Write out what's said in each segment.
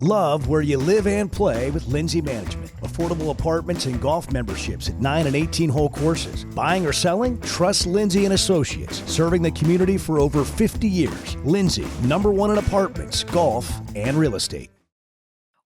Love where you live and play with Lindsay Management. Affordable apartments and golf memberships at 9 and 18-hole courses. Buying or selling? Trust Lindsay and Associates. Serving the community for over 50 years. Lindsay, #1 in apartments, golf, and real estate.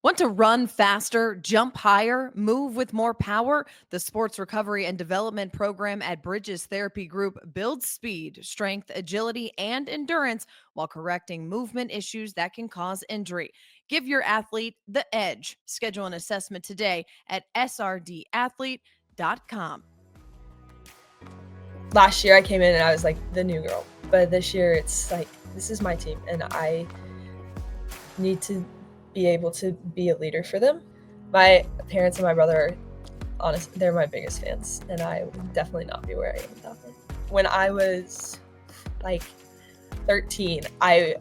Want to run faster, jump higher, move with more power? The Sports Recovery and Development Program at Bridges Therapy Group builds speed, strength, agility, and endurance while correcting movement issues that can cause injury. Give your athlete the edge. Schedule an assessment today at srdathlete.com. Last year I came in and I was like the new girl, but this year it's like, this is my team and I need to be able to be a leader for them. My parents and my brother are honest, they're my biggest fans, and I would definitely not be where I am without them. When I was like 13, I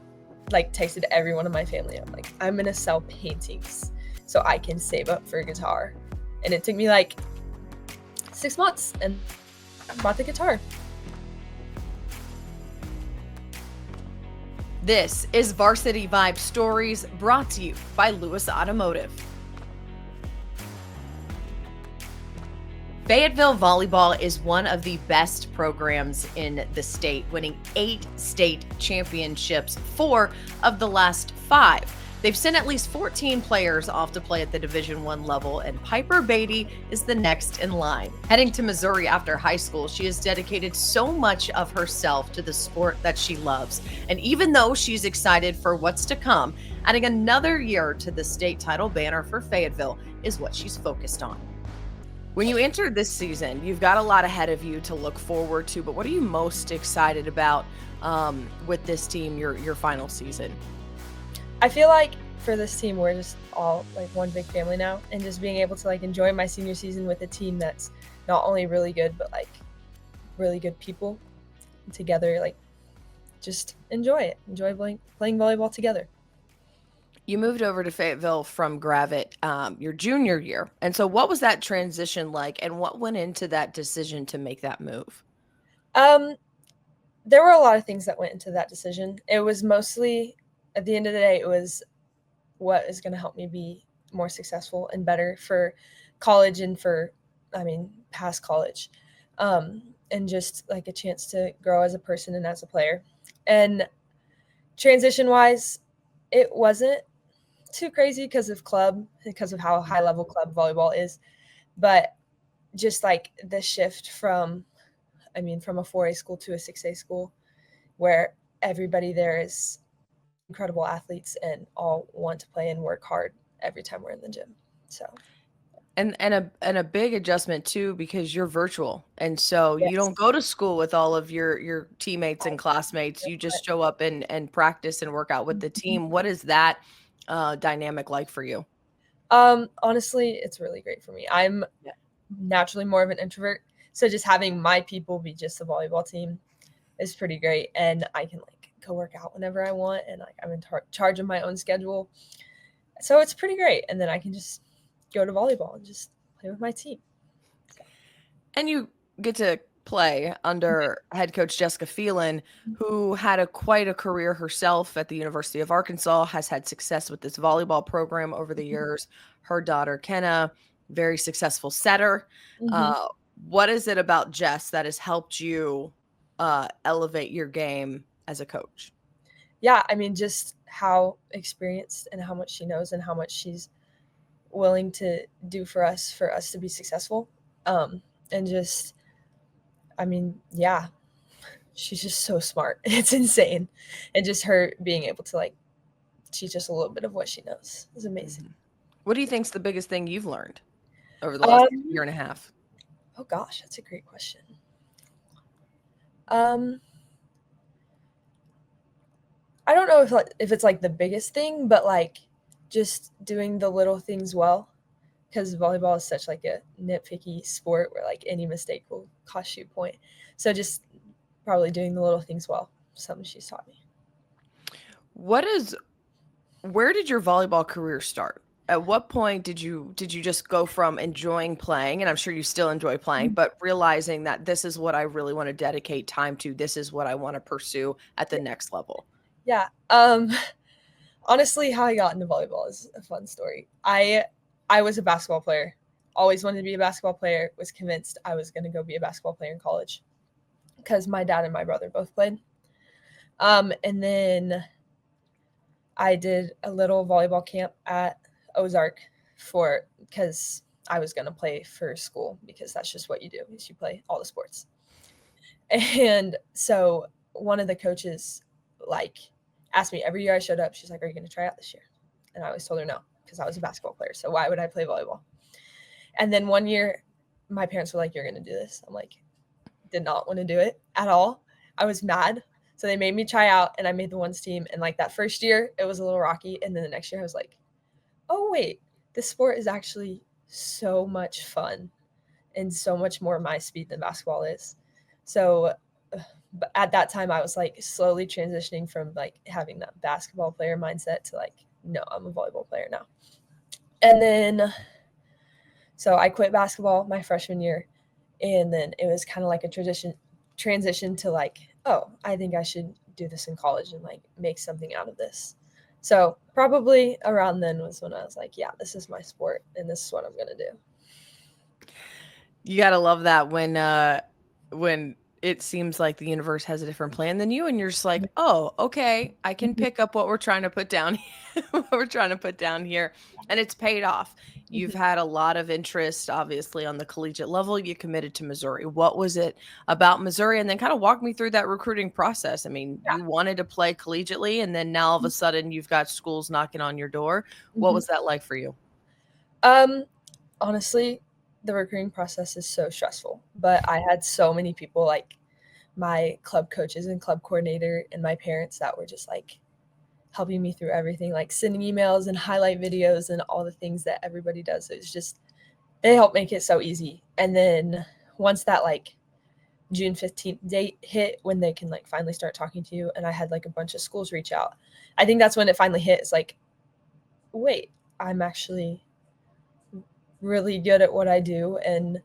like texted every one of my family. I'm like, I'm gonna sell paintings so I can save up for a guitar. And it took me like 6 months and I bought the guitar. This is Varsity Vibe Stories, brought to you by Lewis Automotive. Fayetteville Volleyball is one of the best programs in the state, winning 8 state championships, 4 of the last 5. They've sent at least 14 players off to play at the Division I level, and Piper Batie is the next in line. Heading to Missouri after high school, she has dedicated so much of herself to the sport that she loves. And even though she's excited for what's to come, adding another year to the state title banner for Fayetteville is what she's focused on. When you enter this season, you've got a lot ahead of you to look forward to, but what are you most excited about with this team, your final season? I feel like for this team, we're just all like one big family now, and just being able to like enjoy my senior season with a team that's not only really good, but like really good people together, like just enjoy it. Enjoy playing volleyball together. You moved over to Fayetteville from Gravette your junior year. And so what was that transition like, and what went into that decision to make that move? There were a lot of things that went into that decision. It was mostly, at the end of the day, it was what is going to help me be more successful and better for college and for, past college. And just like a chance to grow as a person and as a player. And transition-wise, it wasn't too crazy because of how high-level club volleyball is. But just like the shift from a 4A school to a 6A school, where everybody there is incredible athletes and all want to play and work hard every time we're in the gym. So And a big adjustment too, because you're virtual. And so you yes. don't go to school with all of your teammates and classmates. You just show up and practice and work out with the team. What is that dynamic like for you? Honestly, it's really great for me. I'm naturally more of an introvert, so just having my people be just the volleyball team is pretty great, and I can like go work out whenever I want, and like I'm in charge of my own schedule, so it's pretty great. And then I can just go to volleyball and just play with my team. And you get to play under head coach Jessica Phelan, who had quite a career herself at the University of Arkansas, has had success with this volleyball program over the years. Her daughter, Kenna, very successful setter. What is it about Jess that has helped you elevate your game as a coach? Yeah, just how experienced and how much she knows and how much she's willing to do for us to be successful. And just, yeah, she's just so smart. It's insane. And just her being able to like teach us a little bit of what she knows is amazing. What do you think's the biggest thing you've learned over the last year and a half? Oh gosh, that's a great question. I don't know if it's like the biggest thing, but like just doing the little things well, because volleyball is such like a nitpicky sport where like any mistake will cost you a point. So just probably doing the little things well, something she's taught me. Where did your volleyball career start? At what point did you just go from enjoying playing, and I'm sure you still enjoy playing, but realizing that this is what I really want to dedicate time to, this is what I want to pursue at the next level? Yeah. Honestly, how I got into volleyball is a fun story. I was a basketball player. Always wanted to be a basketball player. Was convinced I was going to go be a basketball player in college because my dad and my brother both played. And then I did a little volleyball camp at Ozark because I was going to play for school because that's just what you do is you play all the sports. And so one of the coaches like asked me every year I showed up, she's like, "Are you going to try out this year?" And I always told her no because I was a basketball player. So why would I play volleyball? And then one year my parents were like, "You're going to do this." I'm like, did not want to do it at all. I was mad. So they made me try out and I made the ones team. And like that first year, it was a little rocky. And then the next year I was like, oh, wait, this sport is actually so much fun and so much more my speed than basketball is. So but at that time, I was like slowly transitioning from like having that basketball player mindset to like, no, I'm a volleyball player now. And then, so I quit basketball my freshman year. And then it was kind of like a transition to like, oh, I think I should do this in college and like make something out of this. So probably around then was when I was like, yeah, this is my sport and this is what I'm going to do. You got to love that when it seems like the universe has a different plan than you and you're just like, "Oh, okay, I can pick up what we're trying to put down here." And it's paid off. You've had a lot of interest obviously on the collegiate level. You committed to Missouri. What was it about Missouri? And then kind of walk me through that recruiting process. I mean, you wanted to play collegiately and then now all of a sudden you've got schools knocking on your door. What was that like for you? Honestly, the recruiting process is so stressful, but I had so many people like my club coaches and club coordinator and my parents that were just like helping me through everything, like sending emails and highlight videos and all the things that everybody does. It was just, they helped make it so easy. And then once that like June 15th date hit when they can like finally start talking to you, and I had like a bunch of schools reach out, I think that's when it finally hit. It's like, wait, I'm actually really good at what I do, and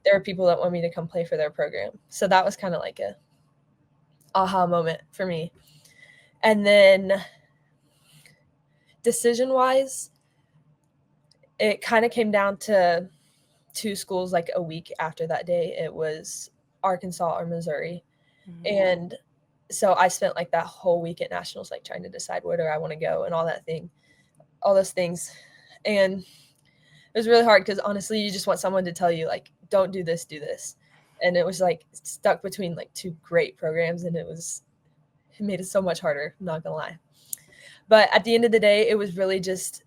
there are people that want me to come play for their program. So that was kind of like a aha moment for me. And then decision wise, it kind of came down to two schools like a week after that day. It was Arkansas or Missouri. And so I spent like that whole week at nationals like trying to decide where do I want to go and all those things. And it was really hard because honestly, you just want someone to tell you like, don't do this, do this. And it was like stuck between like two great programs, and it made it so much harder, I'm not gonna lie. But at the end of the day, it was really just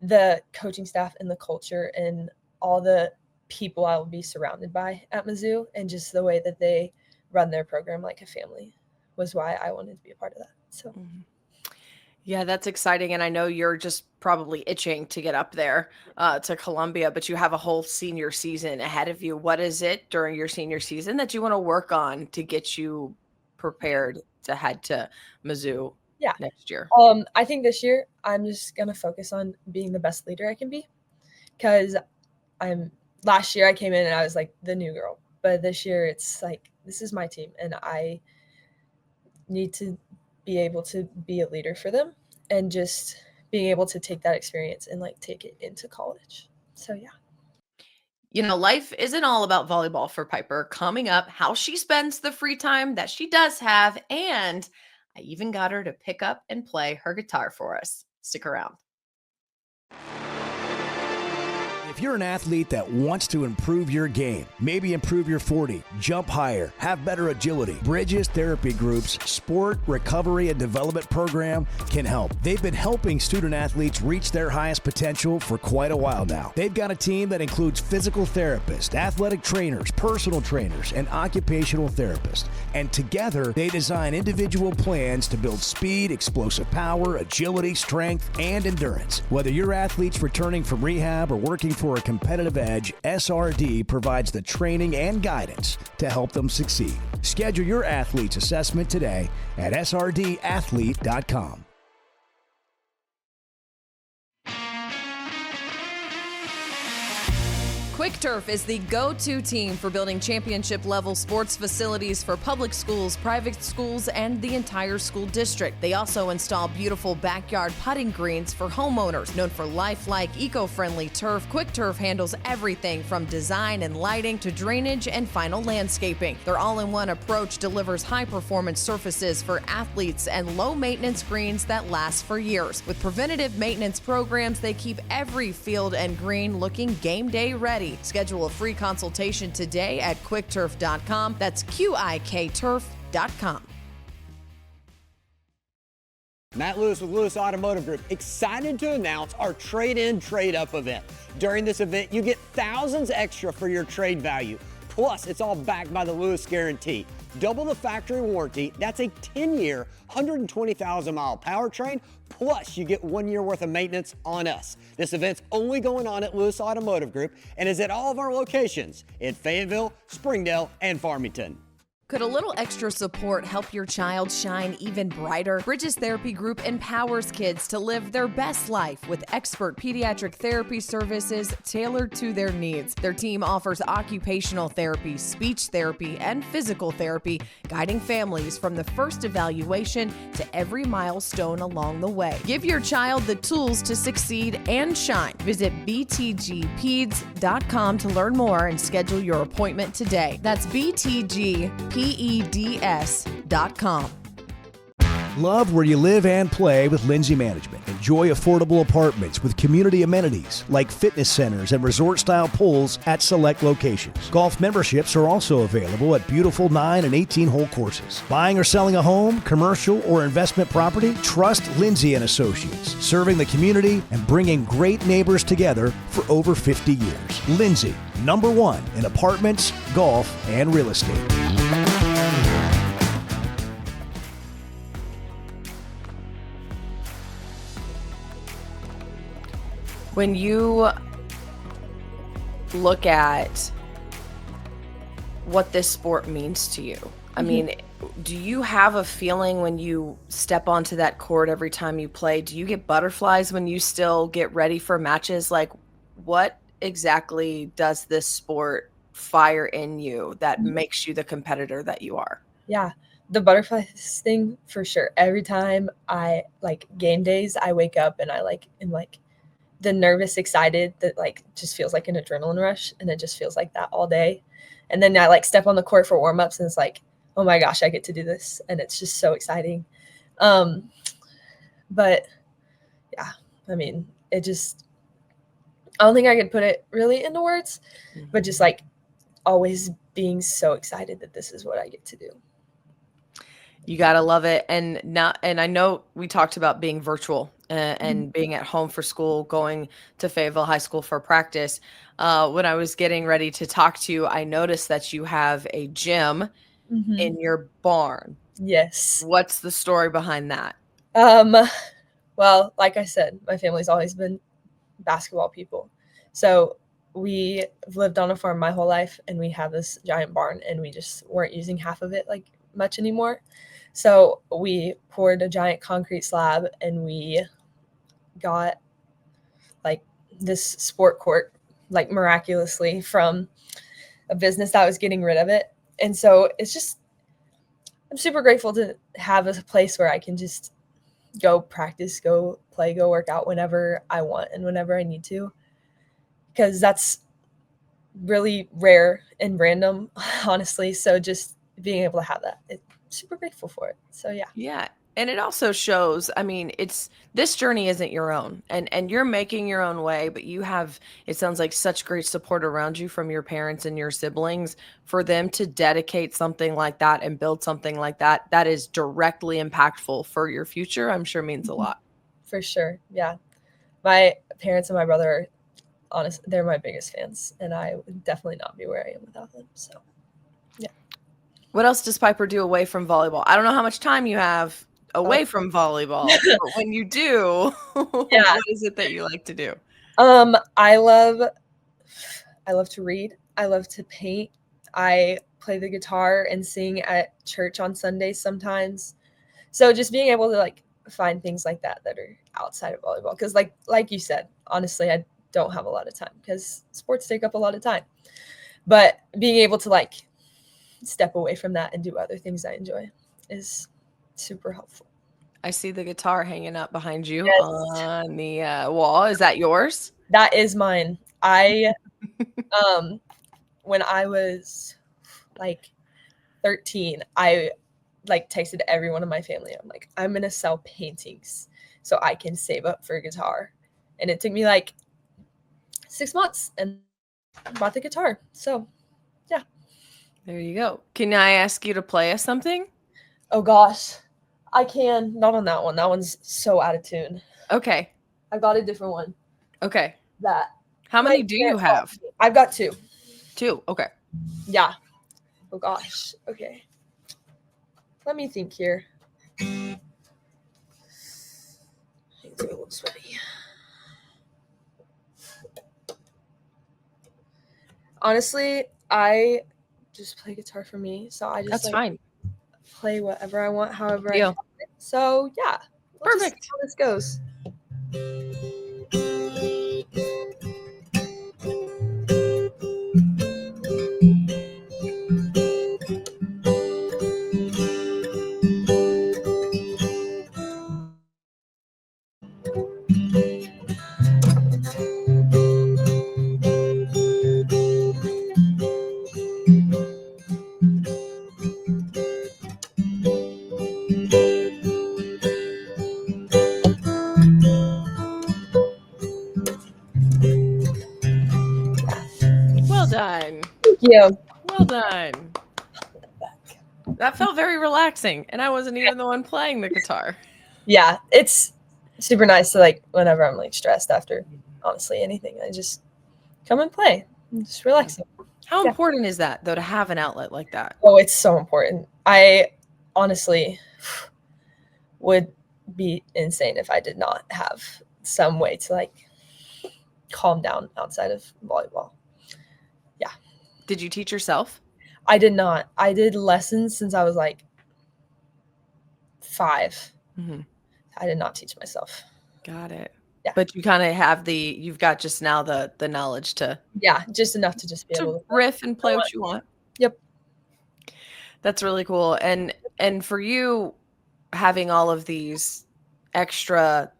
the coaching staff and the culture and all the people I will be surrounded by at Mizzou, and just the way that they run their program like a family was why I wanted to be a part of that. So Yeah, that's exciting. And I know you're just probably itching to get up there to Columbia, but you have a whole senior season ahead of you. What is it during your senior season that you want to work on to get you prepared to head to Mizzou next year? I think this year I'm just going to focus on being the best leader I can be, because last year I came in and I was like the new girl, but this year it's like, this is my team and I need to be able to be a leader for them, and just being able to take that experience and like take it into college. So yeah. You know, life isn't all about volleyball for Piper. Coming up, how she spends the free time that she does have, and I even got her to pick up and play her guitar for us. Stick around. If you're an athlete that wants to improve your game, maybe improve your 40, jump higher, have better agility, Bridges Therapy Group's Sport Recovery and Development Program can help. They've been helping student athletes reach their highest potential for quite a while now. They've got a team that includes physical therapists, athletic trainers, personal trainers, and occupational therapists. And together, they design individual plans to build speed, explosive power, agility, strength, and endurance. Whether your athlete's returning from rehab or working for a competitive edge, SRD provides the training and guidance to help them succeed. Schedule your athlete's assessment today at srdathlete.com. Quick Turf is the go-to team for building championship-level sports facilities for public schools, private schools, and the entire school district. They also install beautiful backyard putting greens for homeowners. Known for lifelike, eco-friendly turf, Quick Turf handles everything from design and lighting to drainage and final landscaping. Their all-in-one approach delivers high-performance surfaces for athletes and low-maintenance greens that last for years. With preventative maintenance programs, they keep every field and green looking game day ready. Schedule a free consultation today at quickturf.com. That's QIKturf.com. Matt Lewis with Lewis Automotive Group, excited to announce our trade-in, trade-up event. During this event, you get thousands extra for your trade value. Plus, it's all backed by the Lewis Guarantee. Double the factory warranty. That's a 10-year, 120,000-mile powertrain. Plus, you get 1 year worth of maintenance on us. This event's only going on at Lewis Automotive Group and is at all of our locations in Fayetteville, Springdale, and Farmington. Could a little extra support help your child shine even brighter? Bridges Therapy Group empowers kids to live their best life with expert pediatric therapy services tailored to their needs. Their team offers occupational therapy, speech therapy, and physical therapy, guiding families from the first evaluation to every milestone along the way. Give your child the tools to succeed and shine. Visit btgpeds.com to learn more and schedule your appointment today. That's btgpeds.com. Love where you live and play with Lindsay Management. Enjoy affordable apartments with community amenities like fitness centers and resort-style pools at select locations. Golf memberships are also available at beautiful 9 and 18-hole courses. Buying or selling a home, commercial, or investment property? Trust Lindsay and Associates, serving the community and bringing great neighbors together for over 50 years. Lindsay, #1 in apartments, golf, and real estate. When you look at what this sport means to you, I mean, do you have a feeling when you step onto that court every time you play? Do you get butterflies when you still get ready for matches? Like, what exactly does this sport fire in you that makes you the competitor that you are? Yeah, the butterflies thing for sure. Every time I game days, I wake up and I am the nervous, excited that just feels like an adrenaline rush, and it just feels like that all day. And then I step on the court for warm-ups and it's like, oh my gosh, I get to do this, and it's just so exciting. But yeah, I mean, I don't think I could put it really into words, but just always being so excited that this is what I get to do. You gotta love it. And I know we talked about being virtual and being at home for school, going to Fayetteville High School for practice. When I was getting ready to talk to you, I noticed that you have a gym in your barn. Yes. What's the story behind that? Well, like I said, my family's always been basketball people. So we've lived on a farm my whole life, and we have this giant barn, and we just weren't using half of it much anymore. So we poured a giant concrete slab, and we got this sport court miraculously from a business that was getting rid of it. And so I'm super grateful to have a place where I can just go practice, go play, go work out whenever I want and whenever I need to, because that's really rare and random, honestly. So just being able to have that, I'm super grateful for it. So yeah. Yeah. And it also shows, I mean, this journey isn't your own, and you're making your own way, but you have, it sounds like, such great support around you from your parents and your siblings for them to dedicate something like that and build something like that. That is directly impactful for your future. I'm sure means a lot. For sure. Yeah. My parents and my brother are honest. They're my biggest fans, and I would definitely not be where I am without them. So yeah. What else does Piper do away from volleyball? I don't know how much time you have away from volleyball, but when you do, yeah. What is it that you like to do? I love to read. I love to paint. I play the guitar and sing at church on Sundays sometimes. So just being able to find things like that are outside of volleyball, because like you said, honestly, I don't have a lot of time because sports take up a lot of time. But being able to like step away from that and do other things I enjoy is super helpful. I see the guitar hanging up behind you Yes. on the wall. Is that yours? That is mine. I when I was like 13, I like texted everyone in my family. I'm like, I'm gonna sell paintings so I can save up for a guitar. And it took me like 6 months and bought the guitar. So yeah. There you go. Can I ask you to play us something? Oh gosh. I can. Not on that one. That one's so out of tune. Okay. I've got a different one Okay. that How many do you have? I've got 2. 2. Okay. Yeah. Oh gosh. Okay. Let me think here. Things are a little sweaty. Honestly, I just play guitar for me, so I just That's like fine. play whatever I want, however I Deal. feel it. So yeah, we'll just see Perfect. how this goes. Well done. Thank you. Well done. That felt very relaxing, and I wasn't even the one playing the guitar. Yeah, it's super nice to like whenever I'm like stressed after honestly anything, I just come and play. I'm just relaxing. How Yeah. important is that, though, to have an outlet like that? Oh, it's so important. I honestly would be insane if I did not have some way to like calm down outside of volleyball. Did you teach yourself? I did not. I did lessons since I was like 5. Mm-hmm. I did not teach myself. Got it. Yeah. But you kind of have you've got just now the knowledge to Yeah, just enough to just be able to riff and play what you want. Yep. That's really cool. And for you, having all of these extra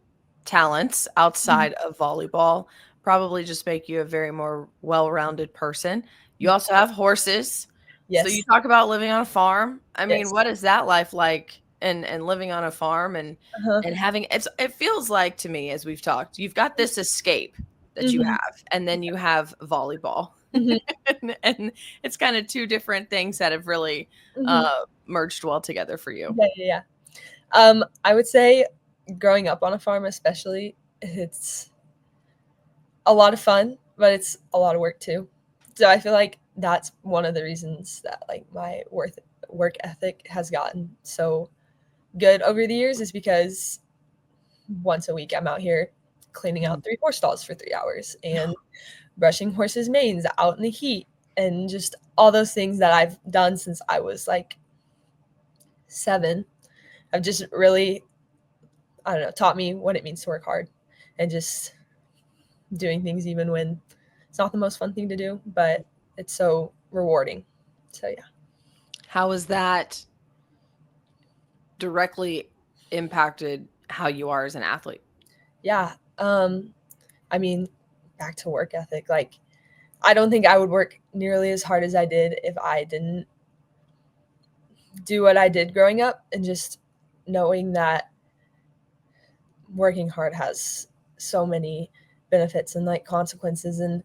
talents outside of volleyball probably just make you a very more well-rounded person. You also have horses. Yes. So you talk about living on a farm. I mean, Yes. what is that life like and living on a farm and Uh-huh. and having it feels like to me as we've talked, you've got this escape that you Mhm. have, and then you have volleyball. Mhm. and it's kind of 2 different things that have really Mhm. merged well together for you. Yeah. I would say growing up on a farm especially, it's a lot of fun, but it's a lot of work too. So I feel like that's one of the reasons that like my work ethic has gotten so good over the years is because once a week I'm out here cleaning out 3 horse stalls for 3 hours and brushing horses' manes out in the heat and just all those things that I've done since I was like 7 have just really, I don't know, taught me what it means to work hard and just doing things even when it's not the most fun thing to do, but it's so rewarding. So yeah. How has that directly impacted how you are as an athlete? Yeah. I mean, back to work ethic. Like, I don't think I would work nearly as hard as I did if I didn't do what I did growing up, and just knowing that working hard has so many benefits and like consequences, and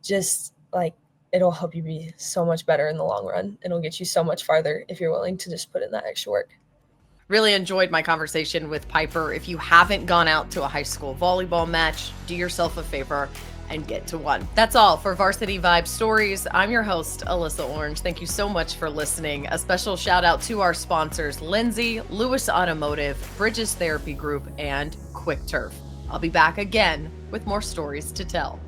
just like it'll help you be so much better in the long run. It'll get you so much farther if you're willing to just put in that extra work. Really enjoyed my conversation with Piper. If you haven't gone out to a high school volleyball match, do yourself a favor and get to one. That's all for Varsity Vibe Stories. I'm your host, Alyssa Orange. Thank you so much for listening. A special shout out to our sponsors, Lindsay, Lewis Automotive, Bridges Therapy Group, and Quick Turf. I'll be back again with more stories to tell.